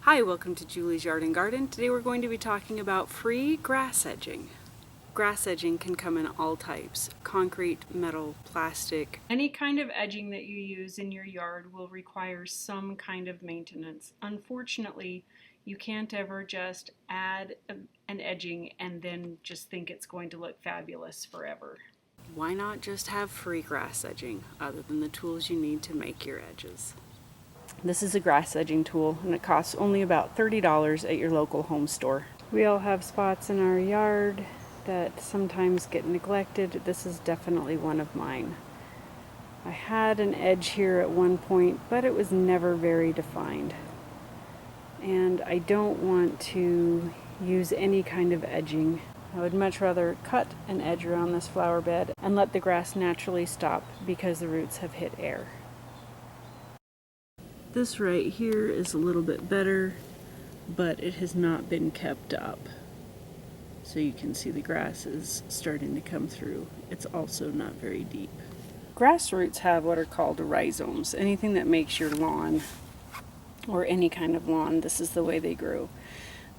Hi, welcome to Julie's Yard and Garden. Today we're going to be talking about free grass edging. Grass edging can come in all types: concrete, metal, plastic. Any kind of edging that you use in your yard will require some kind of maintenance. Unfortunately, you can't ever just add an edging and then just think it's going to look fabulous forever. Why not just have free grass edging other than the tools you need to make your edges? This is a grass edging tool, and it costs only about $30 at your local home store. We all have spots in our yard that sometimes get neglected. This is definitely one of mine. I had an edge here at one point, but it was never very defined. And I don't want to use any kind of edging. I would much rather cut an edge around this flower bed and let the grass naturally stop because the roots have hit air. This right here is a little bit better, but it has not been kept up. So you can see the grass is starting to come through. It's also not very deep. Grass roots have what are called rhizomes. Anything that makes your lawn, or any kind of lawn, this is the way they grow.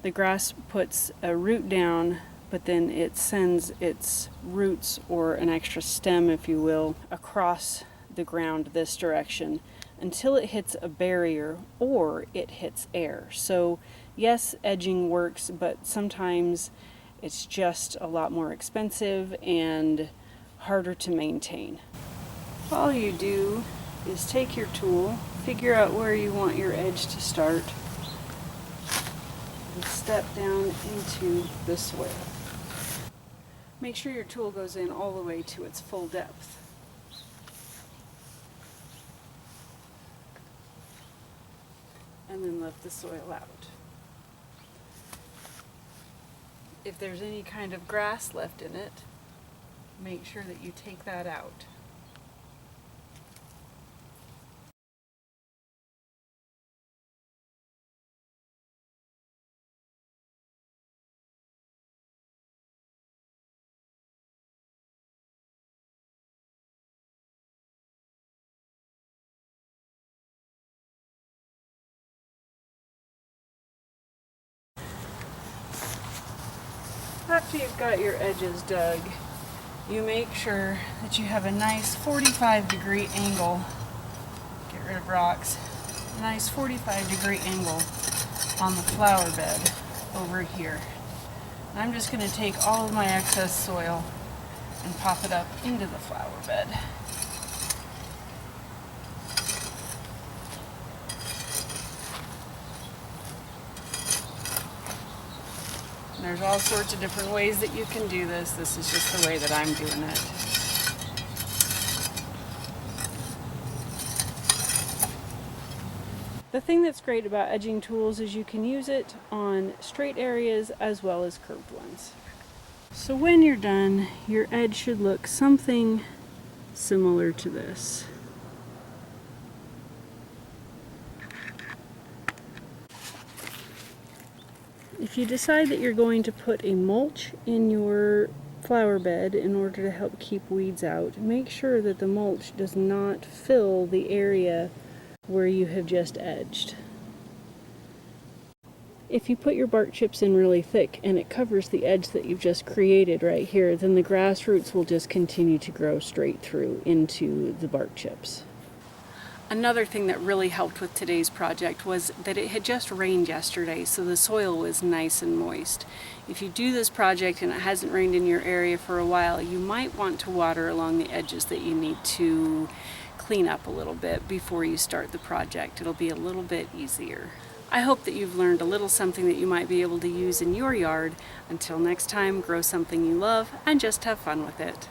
The grass puts a root down, but then it sends its roots, or an extra stem if you will, across the ground this direction until it hits a barrier or it hits air. So yes, edging works, but sometimes it's just a lot more expensive and harder to maintain. All you do is take your tool, figure out where you want your edge to start, and step down into the soil. Make sure your tool goes in all the way to its full depth. And then let the soil out. If there's any kind of grass left in it, make sure that you take that out. After you've got your edges dug, you make sure that you have a nice 45-degree angle. Get rid of rocks. A nice 45-degree angle on the flower bed over here. And I'm just going to take all of my excess soil and pop it up into the flower bed. There's all sorts of different ways that you can do this. This is just the way that I'm doing it. The thing that's great about edging tools is you can use it on straight areas as well as curved ones. So when you're done, your edge should look something similar to this. If you decide that you're going to put a mulch in your flower bed in order to help keep weeds out, make sure that the mulch does not fill the area where you have just edged. If you put your bark chips in really thick and it covers the edge that you've just created right here, then the grass roots will just continue to grow straight through into the bark chips. Another thing that really helped with today's project was that it had just rained yesterday, so the soil was nice and moist. If you do this project and it hasn't rained in your area for a while, you might want to water along the edges that you need to clean up a little bit before you start the project. It'll be a little bit easier. I hope that you've learned a little something that you might be able to use in your yard. Until next time, grow something you love and just have fun with it.